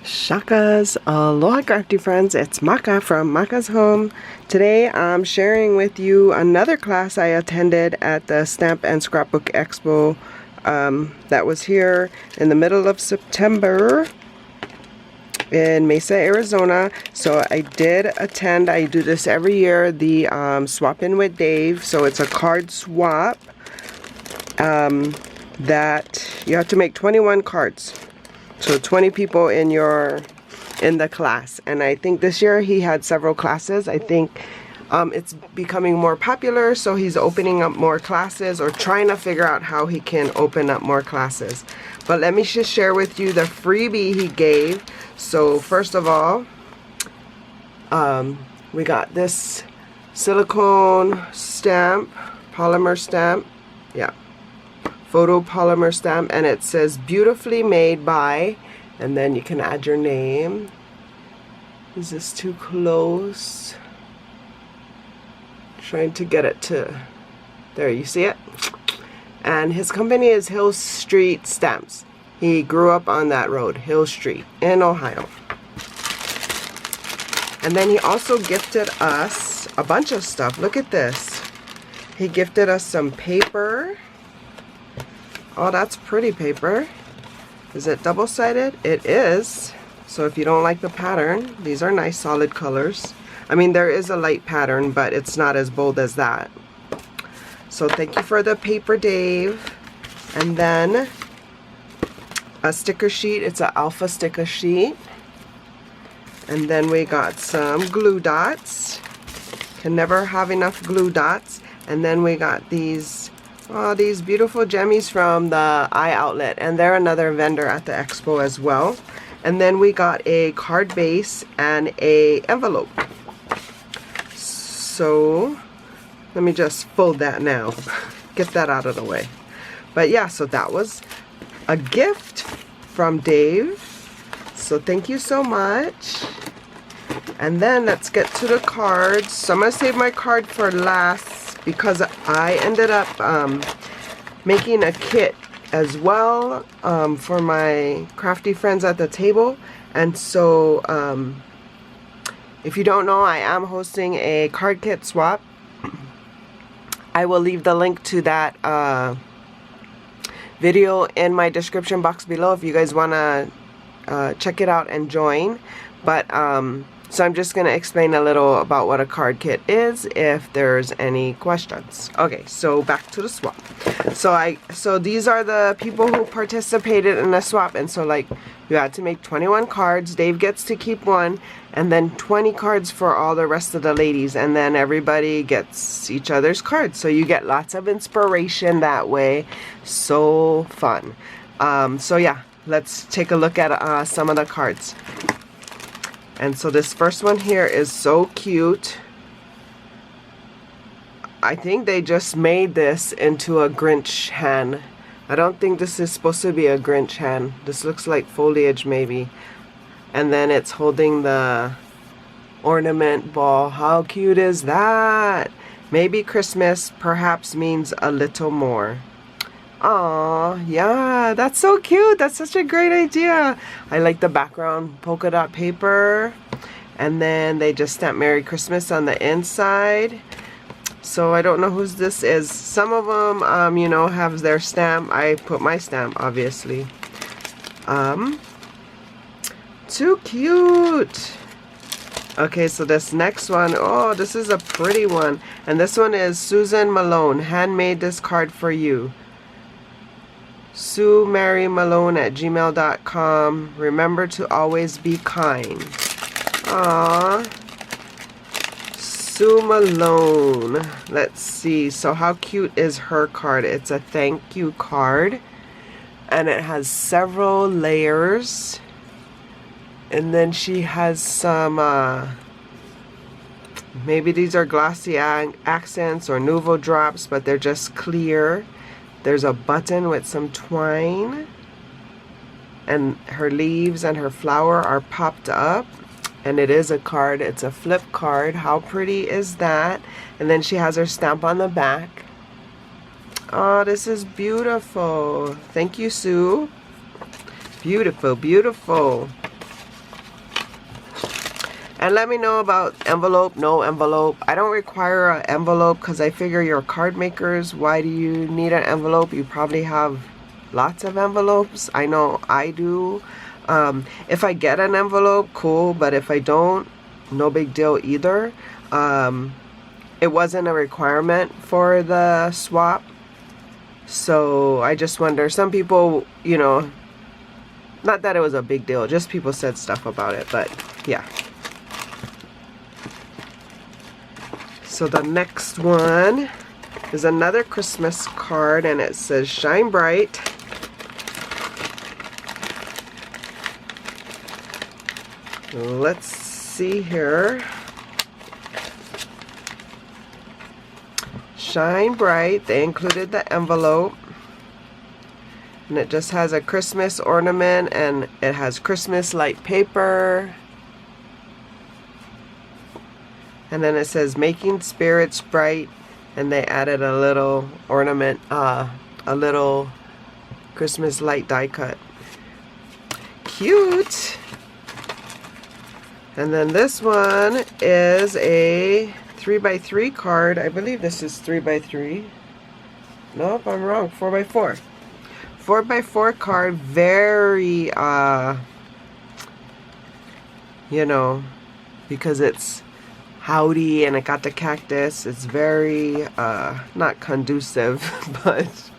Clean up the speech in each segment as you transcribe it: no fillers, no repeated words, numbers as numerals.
Shakas, aloha crafty friends, it's Maka from Makaz Home. Today I'm sharing with you another class I attended at the Stamp and Scrapbook Expo that was here in the middle of September in Mesa, Arizona. So I did attend, I do this every year, the Swap In with Dave. So it's a card swap that you have to make 21 cards. So 20 people in the class, and I think this year he had several classes. I think it's becoming more popular, so he's opening up more classes or trying to figure out how he can open up more classes. But let me just share with you the freebie he gave. So first of all, we got this silicone stamp, polymer stamp, yeah, photo polymer stamp, and it says beautifully made by, and then you can add your name. Is this too close? Trying to get it to there, you see it? And his company is Hill Street Stamps. He grew up on that road, Hill Street in Ohio. And then he also gifted us a bunch of stuff. Look at this. He gifted us some paper. Oh, that's pretty paper. Is it double-sided? It is. So if you don't like the pattern, these are nice solid colors. I mean, there is a light pattern, but it's not as bold as that. So thank you for the paper, Dave. And then a sticker sheet. It's an alpha sticker sheet. And then we got some glue dots. Can never have enough glue dots. And then we got these beautiful gemmies from the Eye Outlet, and they're another vendor at the expo as well. And then we got a card base and a envelope. So let me just fold that now, get that out of the way. But yeah, so that was a gift from Dave, so thank you so much. And then let's get to the cards. So I'm gonna save my card for last, because I ended up making a kit as well for my crafty friends at the table. And so if you don't know, I am hosting a card kit swap. I will leave the link to that video in my description box below if you guys want to check it out and join. But so I'm just going to explain a little about what a card kit is if there's any questions. Okay, so back to the swap. So these are the people who participated in the swap, and so like you had to make 21 cards. Dave gets to keep one, and then 20 cards for all the rest of the ladies, and then everybody gets each other's cards. So you get lots of inspiration that way. So fun. So yeah, let's take a look at some of the cards. And so this first one here is so cute. I think they just made this into a Grinch hand. I don't think this is supposed to be a Grinch hand. This looks like foliage maybe. And then it's holding the ornament ball. How cute is that? Maybe Christmas perhaps means a little more. Aw, yeah, that's so cute. That's such a great idea. I like the background polka dot paper. And then they just stamp Merry Christmas on the inside. So I don't know whose this is. Some of them, you know, have their stamp. I put my stamp, obviously. Too cute. Okay, so this next one, oh, this is a pretty one. And this one is Susan Malone. Handmade this card for you. SueMaryMalone@gmail.com. Remember to always be kind. Aww. Sue Malone. Let's see. So how cute is her card? It's a thank you card. And it has several layers. And then she has some, maybe these are glossy accents or Nouveau drops, but they're just clear. There's a button with some twine, and her leaves and her flower are popped up, and it is a card. It's a flip card. How pretty is that? And then she has her stamp on the back. Oh, this is beautiful. Thank you, Sue. Beautiful, beautiful. And let me know about envelope, no envelope. I don't require an envelope because I figure you're card makers. Why do you need an envelope? You probably have lots of envelopes. I know I do. If I get an envelope, cool. But if I don't, no big deal either. It wasn't a requirement for the swap. So I just wonder, some people, you know, not that it was a big deal, just people said stuff about it, but yeah. So the next one is another Christmas card, and it says shine bright. Let's see here. Shine bright. They included the envelope, and it just has a Christmas ornament, and it has Christmas light paper, and then it says making spirits bright, and they added a little ornament, a little Christmas light die cut. Cute. And then this one is a 3x3 card. I believe this is 3x3. Nope, I'm wrong. 4x4. 4x4 card. Very, you know, because it's howdy and it got the cactus. It's very, not conducive, but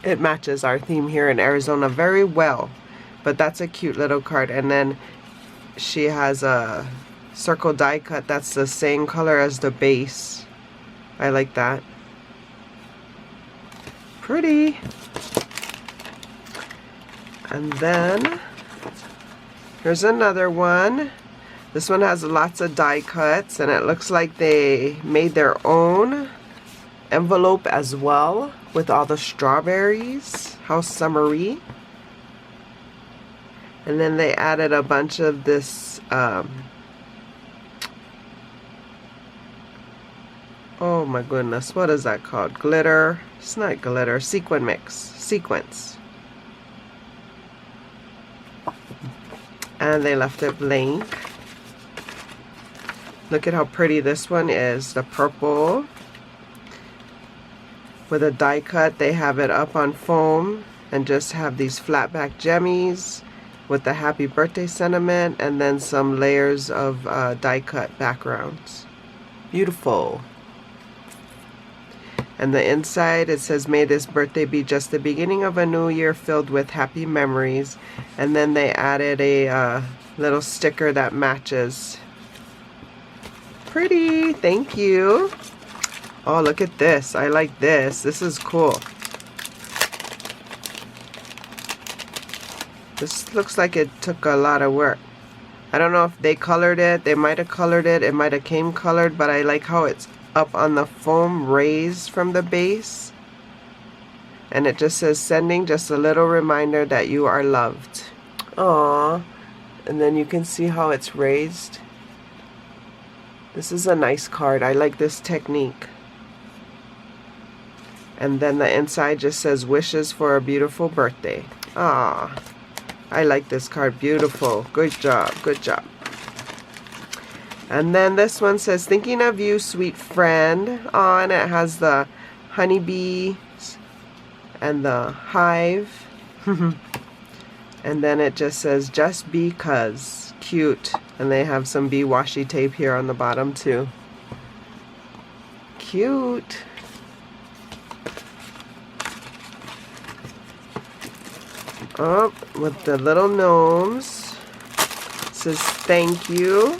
it matches our theme here in Arizona very well. But that's a cute little card. And then she has a circle die cut that's the same color as the base. I like that. Pretty. And then here's another one. This one has lots of die cuts, and it looks like they made their own envelope as well with all the strawberries. How summery. And then they added a bunch of this oh my goodness, what is that called? Glitter. It's not glitter. Sequin mix. Sequins. And they left it blank. Look at how pretty this one is. The purple. With a die cut, they have it up on foam and just have these flat back jemmies with the happy birthday sentiment, and then some layers of die cut backgrounds. Beautiful. And the inside, it says, may this birthday be just the beginning of a new year filled with happy memories. And then they added a little sticker that matches. Pretty. Thank you. Oh, look at this. I like this. This is cool. This looks like it took a lot of work. I don't know if they colored it. They might have colored it. It might have came colored, but I like how it's up on the foam, raised from the base. And it just says, sending just a little reminder that you are loved. Aww. And then you can see how it's raised. This is a nice card. I like this technique. And then the inside just says, wishes for a beautiful birthday. Aww. I like this card. Beautiful. Good job. Good job. And then this one says, thinking of you, sweet friend. Oh, and it has the honeybees and the hive. And then it just says, just because. Cute. And they have some bee washi tape here on the bottom too. Cute. Oh, with the little gnomes. It says thank you.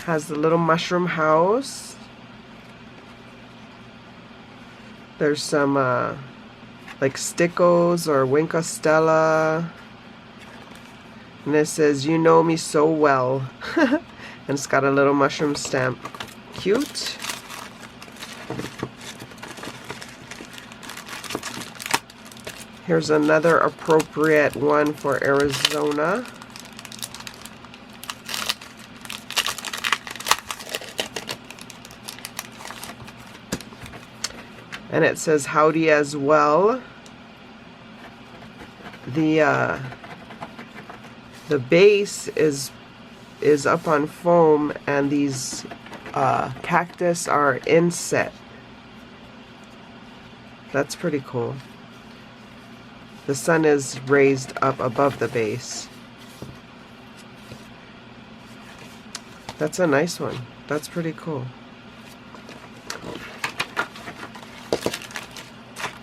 Has the little mushroom house. There's some like stickos or Winkostella. And it says, you know me so well. And it's got a little mushroom stamp. Cute. Here's another appropriate one for Arizona. And it says howdy as well. The base is is up on foam, and these cactus are inset. That's pretty cool. The sun is raised up above the base. That's a nice one. That's pretty cool.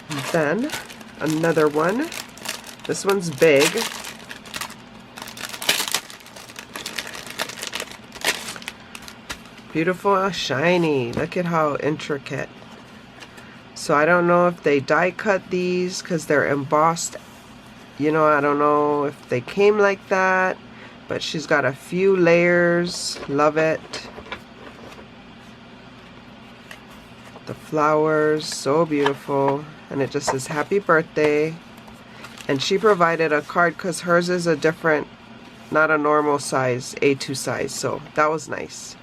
And then another one. This one's big. Beautiful, shiny. Look at how intricate. So I don't know if they die cut these because they're embossed. You know, I don't know if they came like that. But she's got a few layers. Love it. The flowers, so beautiful. And it just says happy birthday. And she provided a card because hers is a different, not a normal size, A2 size. So that was nice.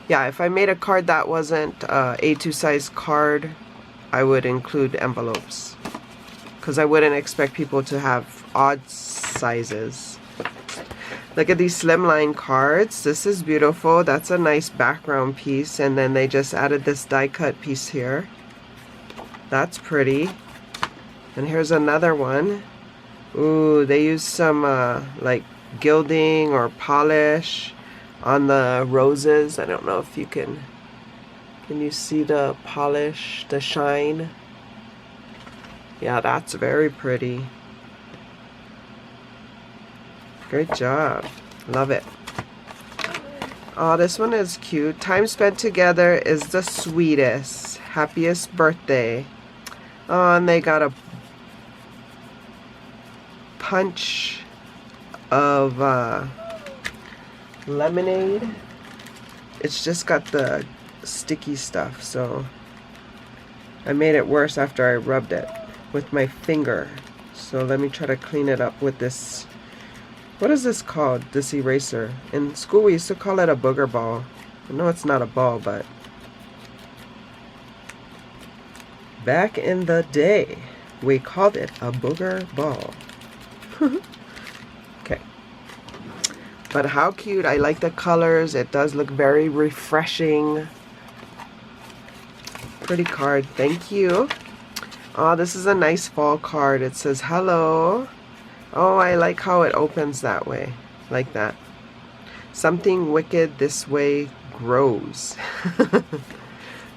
Yeah, if I made a card that wasn't A2 size card, I would include envelopes. Because I wouldn't expect people to have odd sizes. Look at these slimline cards. This is beautiful. That's a nice background piece. And then they just added this die cut piece here. That's pretty. And here's another one. Ooh, they used some like gilding or polish on the roses. I don't know if you can you see the polish, the shine? Yeah, that's very pretty. Great job. Love it. Oh, this one is cute. Time spent together is the sweetest. Happiest birthday. Oh, and they got a punch of lemonade. It's just got the sticky stuff, so I made it worse after I rubbed it with my finger. So let me try to clean it up with this. What is this called? This eraser. In school we used to call it a booger ball. I know it's not a ball, but back in the day we called it a booger ball. Okay. But how cute. I like the colors. It does look very refreshing. Pretty card. Thank you. Oh, this is a nice fall card. It says hello. Oh, I like how it opens that way. Like that. Something wicked this way grows.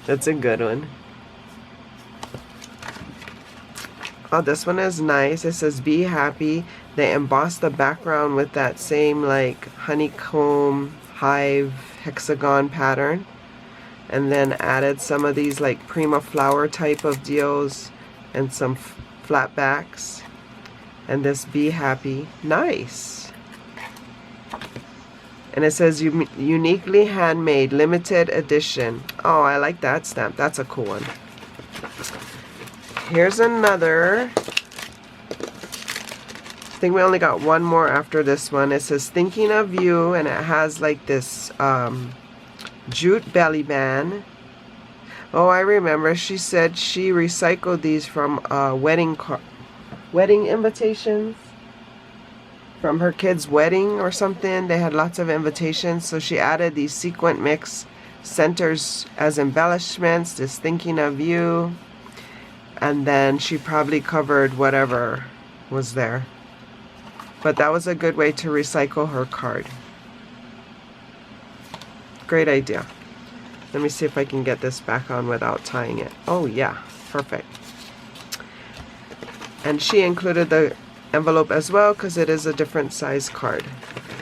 That's a good one. Oh, this one is nice. It says be happy. They embossed the background with that same like honeycomb hive hexagon pattern. And then added some of these like prima flower type of deals and some flat backs. And this be happy. Nice. And it says uniquely handmade, limited edition. Oh, I like that stamp. That's a cool one. Here's another. I think we only got one more after this one. It says thinking of you, and it has like this jute belly band. Oh, I remember she said she recycled these from wedding invitations from her kid's wedding or something. They had lots of invitations, so she added these sequin mix centers as embellishments, this thinking of you, and then she probably covered whatever was there. But that was a good way to recycle her card. Great idea. Let me see if I can get this back on without tying it. Oh yeah, perfect. And she included the envelope as well because it is a different size card.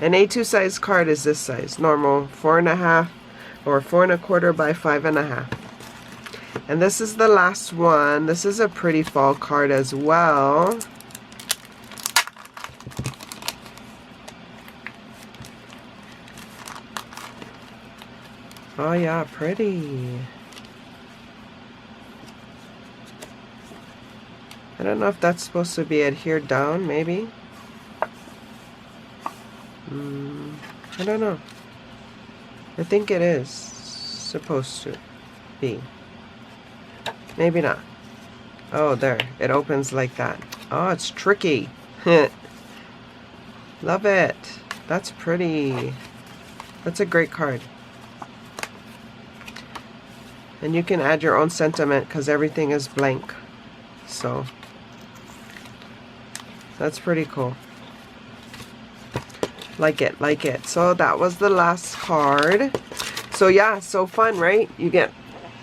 An A2 size card is this size, normal 4.5 or 4 1/4 by 5.5. And this is the last one. This is a pretty fall card as well. Oh yeah, pretty. I don't know if that's supposed to be adhered down, maybe. I don't know. I think it is supposed to be. Maybe not. Oh, there. It opens like that. Oh, it's tricky. Love it. That's pretty. That's a great card. And you can add your own sentiment because everything is blank. So that's pretty cool. Like it, like it. So that was the last card. So yeah, so fun, right? You get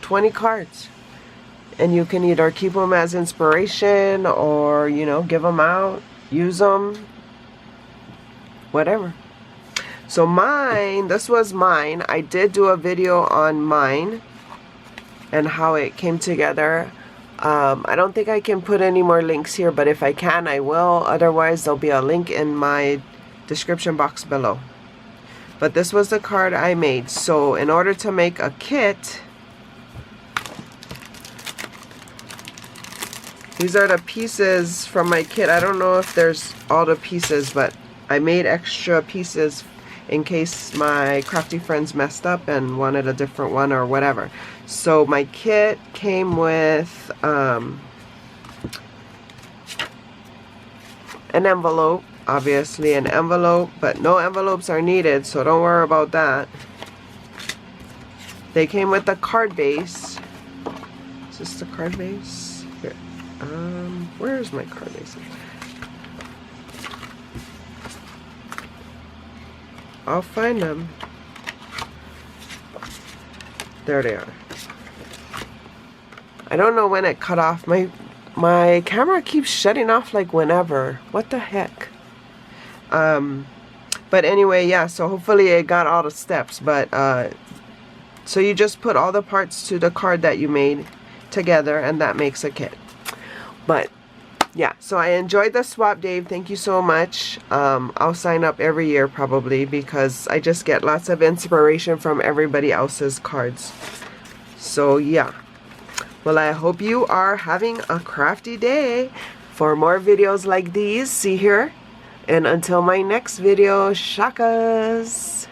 20 cards. And you can either keep them as inspiration or, you know, give them out, use them, whatever. So mine, this was mine. I did do a video on mine and how it came together. I don't think I can put any more links here, but if I can, I will. Otherwise, there'll be a link in my description box below. But this was the card I made. So in order to make a kit, these are the pieces from my kit. I don't know if there's all the pieces, but I made extra pieces in case my crafty friends messed up and wanted a different one or whatever. So my kit came with an envelope, obviously an envelope, but no envelopes are needed, so don't worry about that. They came with the card base. Is this the card base? Here. Where is my card base? I'll find them. There they are. I don't know when it cut off. My camera keeps shutting off like whenever. What the heck? But anyway, yeah, so hopefully it got all the steps. But so you just put all the parts to the card that you made together and that makes a kit. But yeah, so I enjoyed the swap, Dave. Thank you so much. I'll sign up every year probably because I just get lots of inspiration from everybody else's cards. So yeah. Well, I hope you are having a crafty day. For more videos like these, see here. And until my next video, shakas.